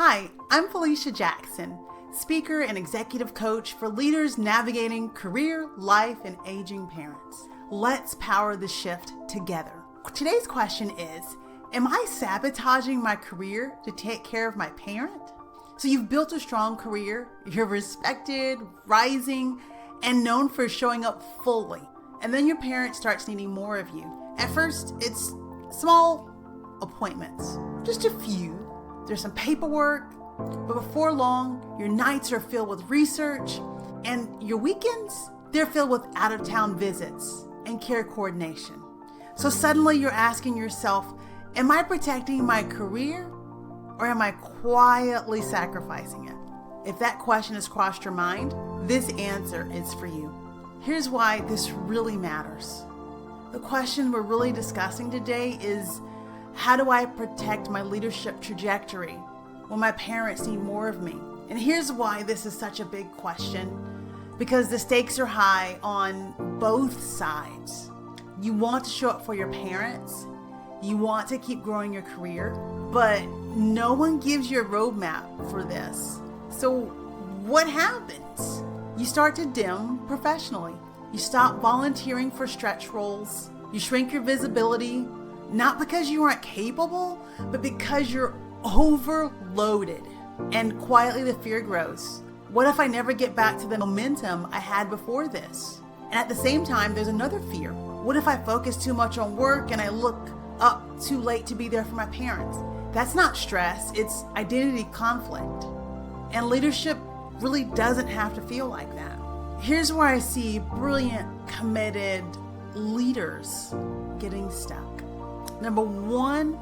Hi, I'm Felicia Jackson, speaker and executive coach for leaders navigating career, life, and aging parents. Let's power the shift together. Today's question is, am I sabotaging my career to take care of my parent? So you've built a strong career, you're respected, rising, and known for showing up fully. And then your parent starts needing more of you. At first, it's small appointments, just a few. There's some paperwork, but before long, your nights are filled with research, and your weekends, they're filled with out-of-town visits and care coordination. So suddenly you're asking yourself, am I protecting my career or am I quietly sacrificing it? If that question has crossed your mind, this answer is for you. Here's why this really matters. The question we're really discussing today is, how do I protect my leadership trajectory when my parents need more of me? And here's why this is such a big question. Because the stakes are high on both sides. You want to show up for your parents. You want to keep growing your career, but no one gives you a roadmap for this. So what happens? You start to dim professionally. You stop volunteering for stretch roles. You shrink your visibility. Not because you aren't capable, but because you're overloaded. And quietly the fear grows. What if I never get back to the momentum I had before this? And at the same time, there's another fear. What if I focus too much on work and I look up too late to be there for my parents? That's not stress, it's identity conflict. And leadership really doesn't have to feel like that. Here's where I see brilliant, committed leaders getting stuck. Number one,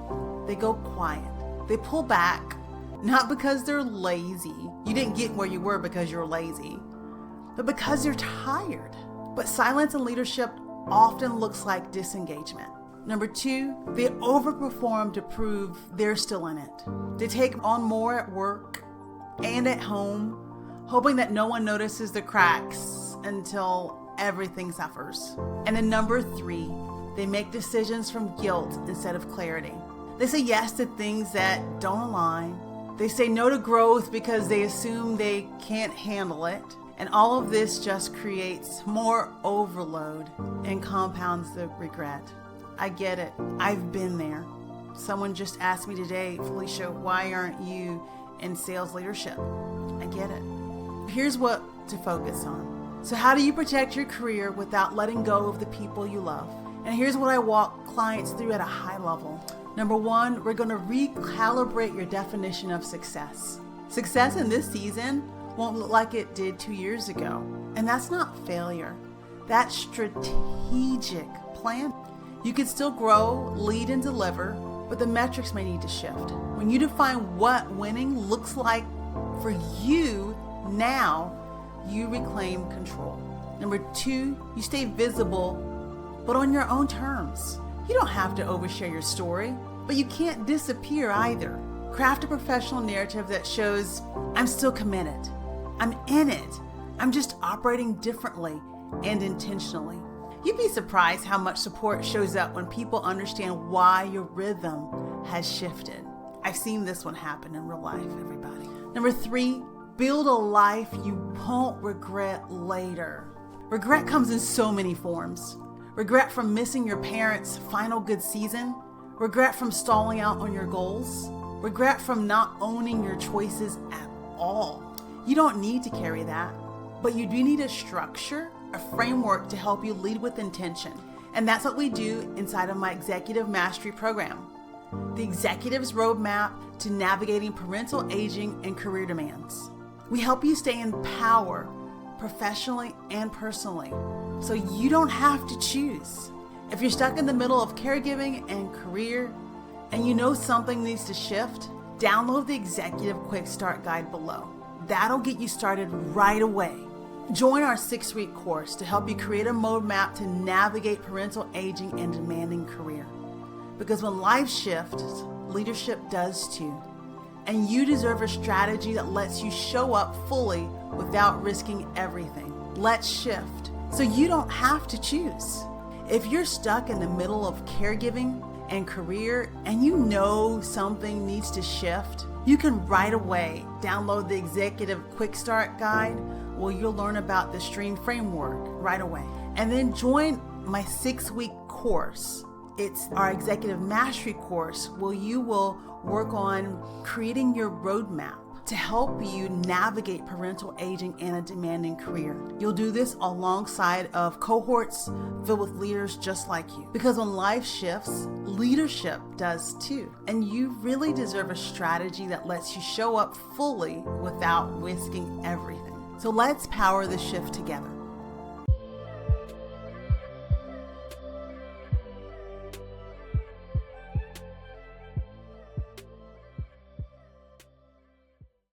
they go quiet. They pull back, not because they're lazy. You didn't get where you were because you're lazy, but because you're tired. But silence in leadership often looks like disengagement. Number two, they overperform to prove they're still in it. They take on more at work and at home, hoping that no one notices the cracks until everything suffers. And then number three, they make decisions from guilt instead of clarity. They say yes to things that don't align. They say no to growth because they assume they can't handle it. And all of this just creates more overload and compounds the regret. I get it. I've been there. Someone just asked me today, Felicia, why aren't you in sales leadership? I get it. Here's what to focus on. So how do you protect your career without letting go of the people you love? And here's what I walk clients through at a high level. Number one, we're going to recalibrate your definition of success. Success in this season won't look like it did 2 years ago. And that's not failure. That's strategic planning. You can still grow, lead, and deliver, but the metrics may need to shift. When you define what winning looks like for you now, you reclaim control. Number two, you stay visible, but on your own terms. You don't have to overshare your story, but you can't disappear either. Craft a professional narrative that shows, I'm still committed. I'm in it. I'm just operating differently and intentionally. You'd be surprised how much support shows up when people understand why your rhythm has shifted. I've seen this one happen in real life, everybody. Number three, build a life you won't regret later. Regret comes in so many forms. Regret from missing your parents' final good season. Regret from stalling out on your goals. Regret from not owning your choices at all. You don't need to carry that, but you do need a structure, a framework to help you lead with intention. And that's what we do inside of my Executive Mastery Program. The Executive's Roadmap to Navigating Parental Aging and Career Demands. We help you stay in power professionally and personally, so you don't have to choose. If you're stuck in the middle of caregiving and career, and you know something needs to shift, download the Executive Quick Start Guide below. That'll get you started right away. Join our 6-week course to help you create a roadmap to navigate parental aging and demanding career. Because when life shifts, leadership does too. And you deserve a strategy that lets you show up fully without risking everything. Let's shift so you don't have to choose. If you're stuck in the middle of caregiving and career and you know something needs to shift, you can right away download the Executive Quick Start Guide where you'll learn about the STREAM framework right away. And then join my 6-week course. It's our Executive Mastery course where you will work on creating your roadmap to help you navigate parental aging and a demanding career. You'll do this alongside of cohorts filled with leaders just like you. Because when life shifts, leadership does too. And you really deserve a strategy that lets you show up fully without risking everything. So let's power the shift together.